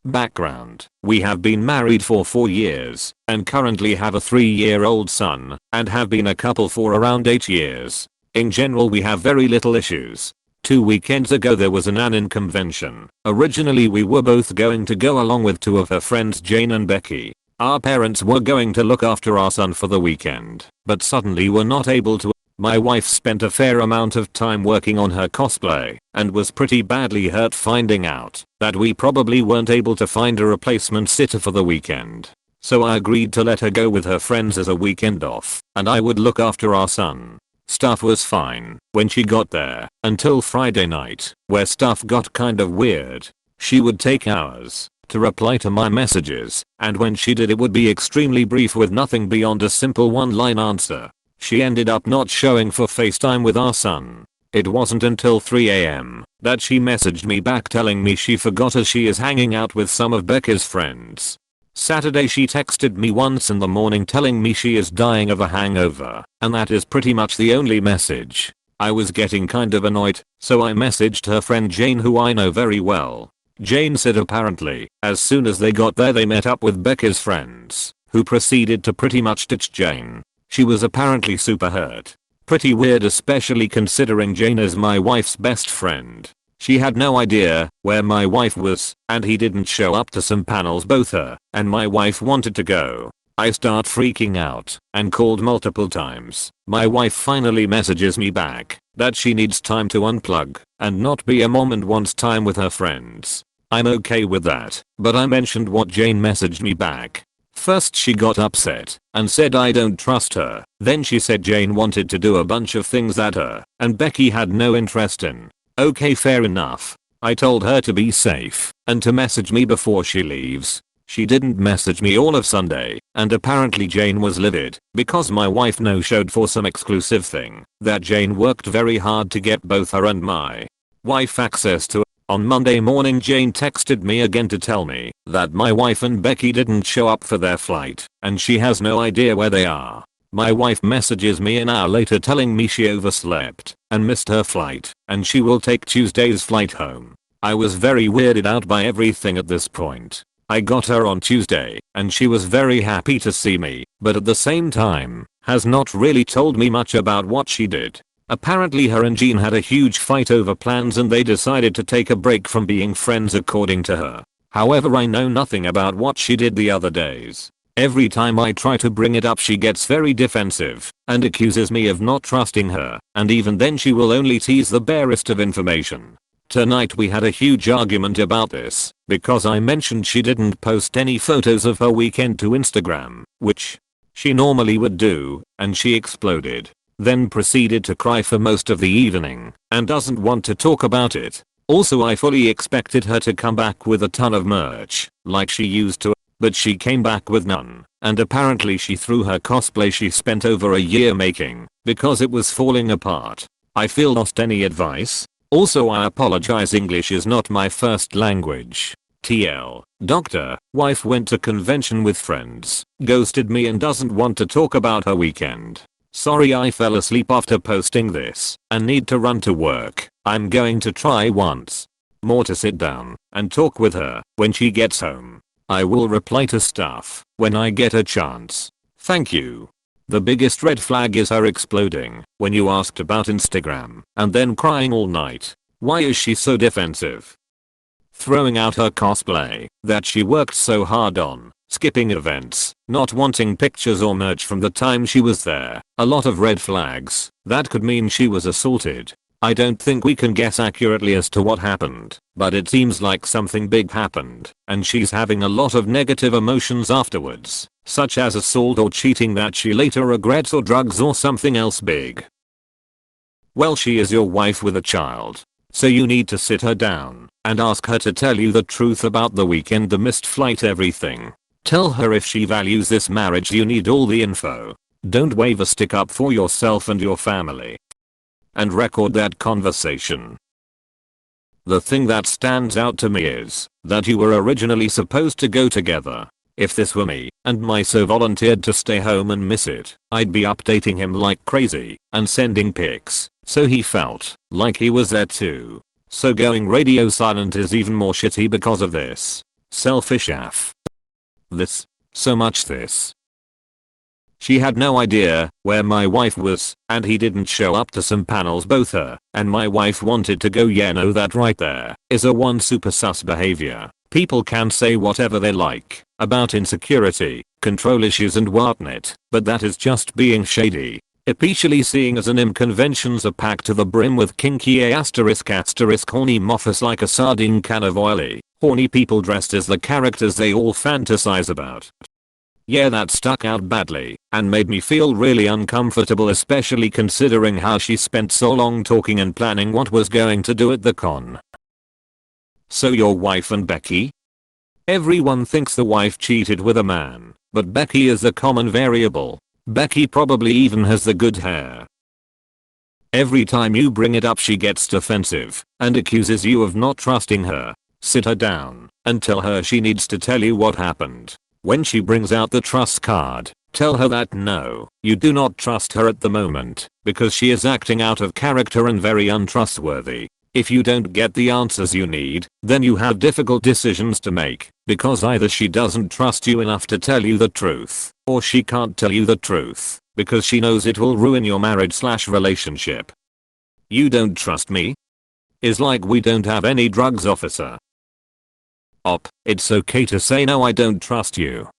Background: we have been married for 4 years and currently have a 3-year-old son and have been a couple for around 8 years. In general we have very little issues. 2 weekends ago there was an Annan convention. Originally we were both going to go along with 2 of her friends, Jane and Becky. Our parents were going to look after our son for the weekend, but suddenly were not able to. My wife spent a fair amount of time working on her cosplay and was pretty badly hurt finding out that we probably weren't able to find a replacement sitter for the weekend. So I agreed to let her go with her friends as a weekend off and I would look after our son. Stuff was fine when she got there until Friday night, where stuff got kind of weird. She would take hours to reply to my messages, and when she did it would be extremely brief with nothing beyond a simple one-line answer. She ended up not showing for FaceTime with our son. It wasn't until 3 AM that she messaged me back telling me she forgot as she is hanging out with some of Becca's friends. Saturday she texted me once in the morning telling me she is dying of a hangover, and that is pretty much the only message. I was getting kind of annoyed, so I messaged her friend Jane, who I know very well. Jane said apparently, as soon as they got there they met up with Becca's friends, who proceeded to pretty much ditch Jane. She was apparently super hurt. Pretty weird, especially considering Jane is my wife's best friend. She had no idea where my wife was, and he didn't show up to some panels both her and my wife wanted to go. I start freaking out and called multiple times. My wife finally messages me back that she needs time to unplug and not be a mom and wants time with her friends. I'm okay with that, but I mentioned what Jane messaged me back. First she got upset and said I don't trust her. Then she said Jane wanted to do a bunch of things that her and Becky had no interest in. Okay, fair enough. I told her to be safe and to message me before she leaves. She didn't message me all of Sunday, and apparently Jane was livid because my wife no-showed for some exclusive thing that Jane worked very hard to get both her and my wife access to. On Monday morning Jane texted me again to tell me that my wife and Becky didn't show up for their flight and she has no idea where they are. My wife messages me an hour later telling me she overslept and missed her flight and she will take Tuesday's flight home. I was very weirded out by everything at this point. I got her on Tuesday and she was very happy to see me, but at the same time has not really told me much about what she did. Apparently her and Jean had a huge fight over plans and they decided to take a break from being friends according to her. However, I know nothing about what she did the other days. Every time I try to bring it up she gets very defensive and accuses me of not trusting her, and even then she will only tease the barest of information. Tonight we had a huge argument about this because I mentioned she didn't post any photos of her weekend to Instagram, which she normally would do, and she exploded. Then proceeded to cry for most of the evening and doesn't want to talk about it. Also, I fully expected her to come back with a ton of merch like she used to, but she came back with none, and apparently she threw her cosplay she spent over a year making because it was falling apart. I feel lost. Any advice? Also, I apologize, English is not my first language. TL. Doctor, wife went to convention with friends, ghosted me and doesn't want to talk about her weekend. Sorry I fell asleep after posting this and need to run to work. I'm going to try once more to sit down and talk with her when she gets home. I will reply to stuff when I get a chance. Thank you. The biggest red flag is her exploding when you asked about Instagram and then crying all night. Why is she so defensive? Throwing out her cosplay that she worked so hard on, skipping events, not wanting pictures or merch from the time she was there. A lot of red flags. That could mean she was assaulted. I don't think we can guess accurately as to what happened, but it seems like something big happened, and she's having a lot of negative emotions afterwards, such as assault or cheating that she later regrets, or drugs or something else big. Well, she is your wife with a child, so you need to sit her down and ask her to tell you the truth about the weekend, the missed flight, everything. Tell her if she values this marriage you need all the info. Don't wave a stick up for yourself and your family. And record that conversation. The thing that stands out to me is that you were originally supposed to go together. If this were me and my so volunteered to stay home and miss it, I'd be updating him like crazy and sending pics so he felt like he was there too. So going radio silent is even more shitty because of this. Selfish AF. This. So much this. She had no idea where my wife was, and he didn't show up to some panels. Both her and my wife wanted to go. Yeah, no, that right there is a one super sus behavior. People can say whatever they like about insecurity, control issues and whatnot, but that is just being shady. Especially seeing as anime conventions are packed to the brim with kinky asterisk horny moffas like a sardine can of oily, horny people dressed as the characters they all fantasize about. Yeah, that stuck out badly and made me feel really uncomfortable, especially considering how she spent so long talking and planning what was going to do at the con. So your wife and Becky? Everyone thinks the wife cheated with a man, but Becky is the common variable. Becky probably even has the good hair. Every time you bring it up she gets defensive and accuses you of not trusting her. Sit her down and tell her she needs to tell you what happened. When she brings out the trust card, tell her that no, you do not trust her at the moment because she is acting out of character and very untrustworthy. If you don't get the answers you need, then you have difficult decisions to make because either she doesn't trust you enough to tell you the truth, or she can't tell you the truth because she knows it will ruin your marriage/relationship. You don't trust me? Is like we don't have any drugs, officer. Op, it's okay to say no, I don't trust you.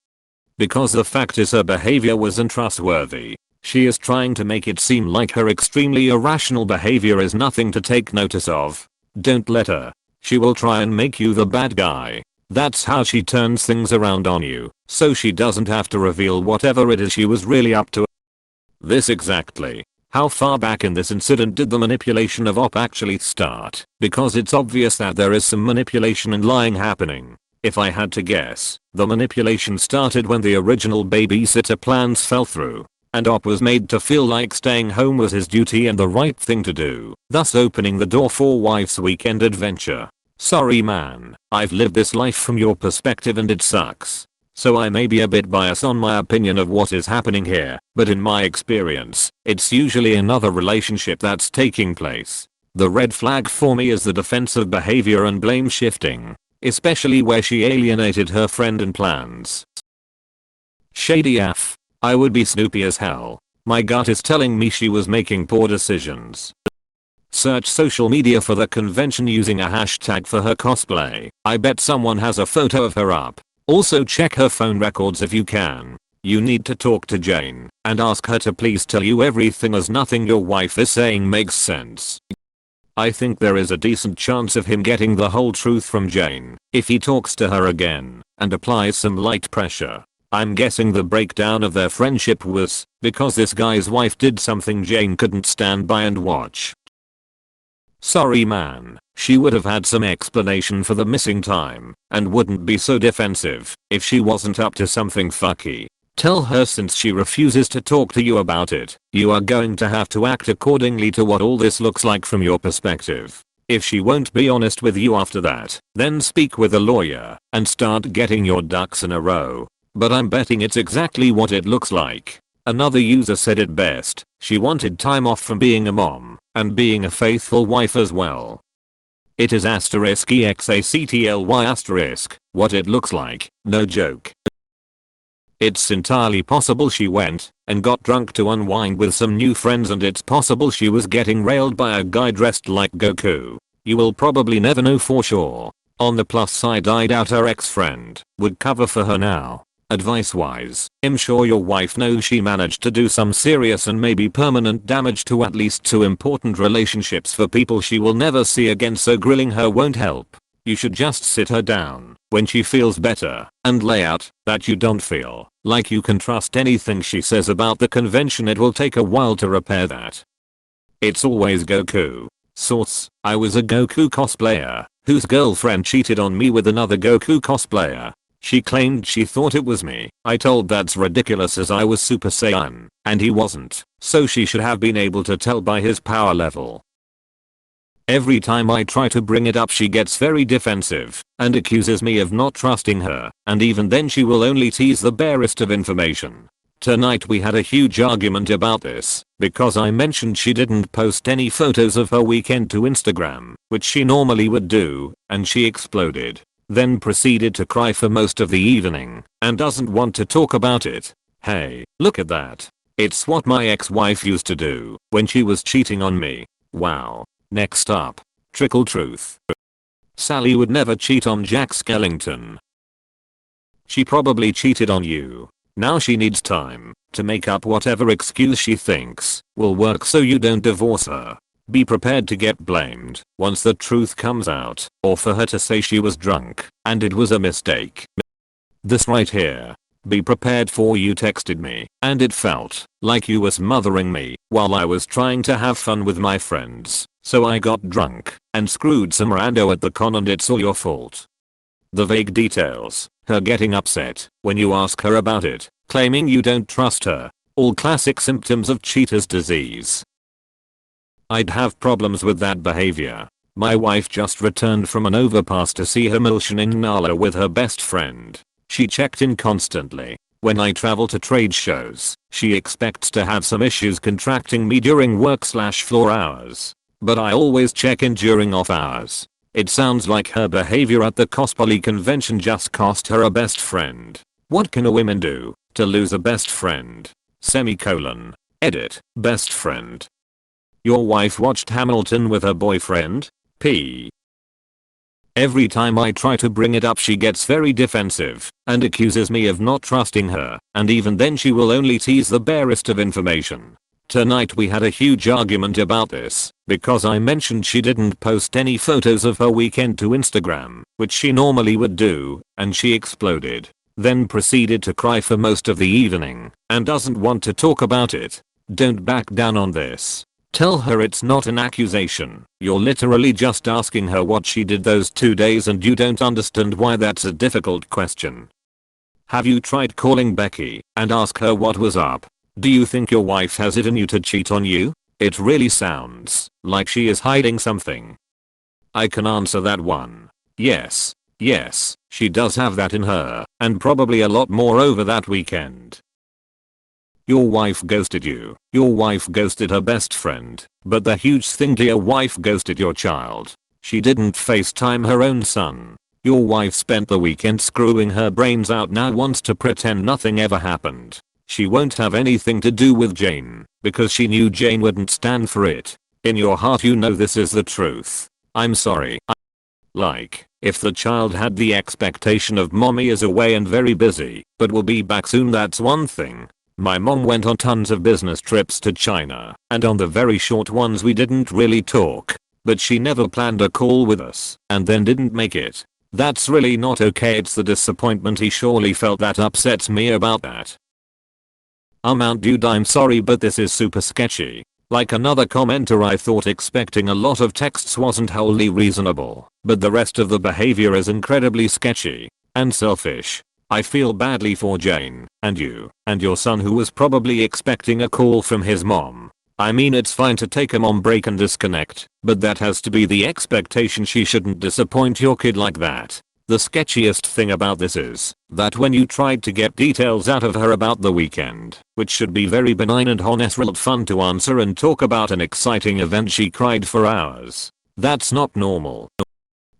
Because the fact is her behavior was untrustworthy. She is trying to make it seem like her extremely irrational behavior is nothing to take notice of. Don't let her. She will try and make you the bad guy. That's how she turns things around on you, so she doesn't have to reveal whatever it is she was really up to. This exactly. How far back in this incident did the manipulation of Op actually start? Because it's obvious that there is some manipulation and lying happening. If I had to guess, the manipulation started when the original babysitter plans fell through, and Op was made to feel like staying home was his duty and the right thing to do, thus opening the door for wife's weekend adventure. Sorry man, I've lived this life from your perspective and it sucks. So I may be a bit biased on my opinion of what is happening here, but in my experience, it's usually another relationship that's taking place. The red flag for me is the defensive behavior and blame shifting, especially where she alienated her friend and plans. Shady AF. I would be snoopy as hell. My gut is telling me she was making poor decisions. Search social media for the convention using a hashtag for her cosplay. I bet someone has a photo of her up. Also check her phone records if you can. You need to talk to Jane and ask her to please tell you everything, as nothing your wife is saying makes sense. I think there is a decent chance of him getting the whole truth from Jane if he talks to her again and applies some light pressure. I'm guessing the breakdown of their friendship was because this guy's wife did something Jane couldn't stand by and watch. Sorry man, she would have had some explanation for the missing time and wouldn't be so defensive if she wasn't up to something fucky. Tell her since she refuses to talk to you about it, you are going to have to act accordingly to what all this looks like from your perspective. If she won't be honest with you after that, then speak with a lawyer and start getting your ducks in a row. But I'm betting it's exactly what it looks like. Another user said it best, she wanted time off from being a mom and being a faithful wife as well. It is *exactly* what it looks like, no joke. It's entirely possible she went and got drunk to unwind with some new friends, and it's possible she was getting railed by a guy dressed like Goku. You will probably never know for sure. On the plus side, I doubt her ex-friend would cover for her now. Advice wise, I'm sure your wife knows she managed to do some serious and maybe permanent damage to at least 2 important relationships for people she will never see again, so grilling her won't help. You should just sit her down when she feels better and lay out that you don't feel like you can trust anything she says about the convention. It will take a while to repair that. It's always Goku. Source: I was a Goku cosplayer whose girlfriend cheated on me with another Goku cosplayer. She claimed she thought it was me. I told that's ridiculous as I was Super Saiyan and he wasn't, so she should have been able to tell by his power level. Every time I try to bring it up she gets very defensive and accuses me of not trusting her, and even then she will only tease the barest of information. Tonight we had a huge argument about this because I mentioned she didn't post any photos of her weekend to Instagram, which she normally would do, and she exploded. then proceeded to cry for most of the evening and doesn't want to talk about it. Hey, look at that. It's what my ex-wife used to do when she was cheating on me. Wow. Next up. Trickle truth. Sally would never cheat on Jack Skellington. She probably cheated on you. Now she needs time to make up whatever excuse she thinks will work so you don't divorce her. Be prepared to get blamed once the truth comes out, or for her to say she was drunk and it was a mistake. This right here. Be prepared for you texted me and it felt like you was mothering me while I was trying to have fun with my friends, so I got drunk and screwed some rando at the con and it's all your fault. The vague details, her getting upset when you ask her about it, claiming you don't trust her, all classic symptoms of cheater's disease. I'd have problems with that behavior. My wife just returned from an overpass to see her Milshan in Nala with her best friend. She checked in constantly. When I travel to trade shows, she expects to have some issues contracting me during work/floor hours. But I always check in during off hours. It sounds like her behavior at the cosplay convention just cost her a best friend. What can a woman do to lose a best friend? Semicolon. Edit. Best friend. Your wife watched Hamilton with her boyfriend? P. Every time I try to bring it up she gets very defensive and accuses me of not trusting her, and even then she will only tease the barest of information. Tonight we had a huge argument about this because I mentioned she didn't post any photos of her weekend to Instagram, which she normally would do, and she exploded. Then proceeded to cry for most of the evening and doesn't want to talk about it. Don't back down on this. Tell her it's not an accusation. You're literally just asking her what she did those 2 days and you don't understand why that's a difficult question. Have you tried calling Becky and ask her what was up? Do you think your wife has it in you to cheat on you? It really sounds like she is hiding something. I can answer that one. Yes, she does have that in her, and probably a lot more over that weekend. Your wife ghosted you. Your wife ghosted her best friend. But the huge thing to your wife ghosted your child. She didn't FaceTime her own son. Your wife spent the weekend screwing her brains out, now wants to pretend nothing ever happened. She won't have anything to do with Jane because she knew Jane wouldn't stand for it. In your heart you know this is the truth. I'm sorry. Like, if the child had the expectation of mommy is away and very busy but will be back soon, that's one thing. My mom went on tons of business trips to China, and on the very short ones we didn't really talk. But she never planned a call with us and then didn't make it. That's really not okay. It's the disappointment he surely felt that upsets me about that. Dude, I'm sorry but this is super sketchy. Like another commenter, I thought expecting a lot of texts wasn't wholly reasonable, but the rest of the behavior is incredibly sketchy and selfish. I feel badly for Jane and you and your son who was probably expecting a call from his mom. I mean, it's fine to take a mom break and disconnect, but that has to be the expectation. She shouldn't disappoint your kid like that. The sketchiest thing about this is that when you tried to get details out of her about the weekend, which should be very benign and honest, real fun to answer and talk about an exciting event, she cried for hours. That's not normal.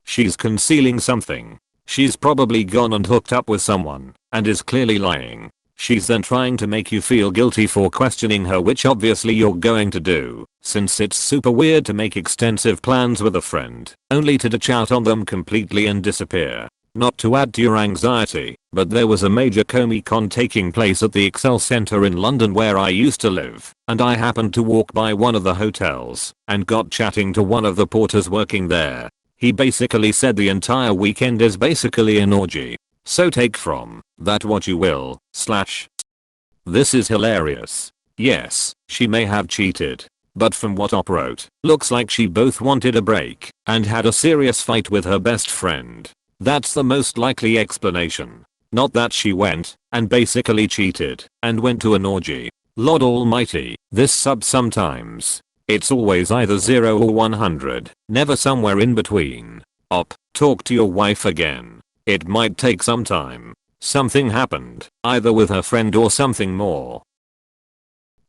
She's concealing something. She's probably gone and hooked up with someone and is clearly lying. She's then trying to make you feel guilty for questioning her, which obviously you're going to do, since it's super weird to make extensive plans with a friend only to ditch out on them completely and disappear. Not to add to your anxiety, but there was a major Comic-Con taking place at the Excel Center in London where I used to live, and I happened to walk by one of the hotels and got chatting to one of the porters working there. He basically said the entire weekend is basically an orgy. So take from that what you will, / This is hilarious. Yes, she may have cheated. But from what Op wrote, looks like she both wanted a break and had a serious fight with her best friend. That's the most likely explanation. Not that she went and basically cheated and went to an orgy. Lord almighty, this sub sometimes. It's always either 0 or 100, never somewhere in between. Op, talk to your wife again. It might take some time. Something happened, either with her friend or something more.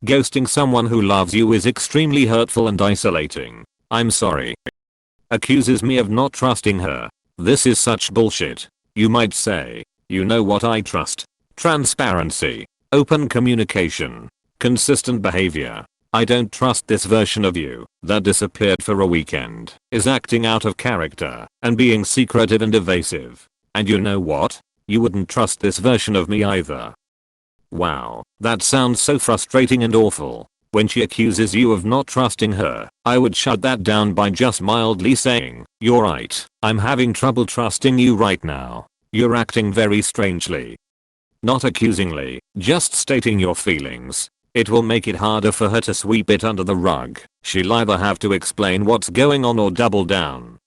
Ghosting someone who loves you is extremely hurtful and isolating. I'm sorry. Accuses me of not trusting her. This is such bullshit. You might say, you know what I trust? Transparency, open communication, consistent behavior. I don't trust this version of you that disappeared for a weekend, is acting out of character, and being secretive and evasive. And you know what? You wouldn't trust this version of me either. Wow, that sounds so frustrating and awful. When she accuses you of not trusting her, I would shut that down by just mildly saying, "You're right, I'm having trouble trusting you right now. You're acting very strangely." Not accusingly, just stating your feelings. It will make it harder for her to sweep it under the rug. She'll either have to explain what's going on or double down.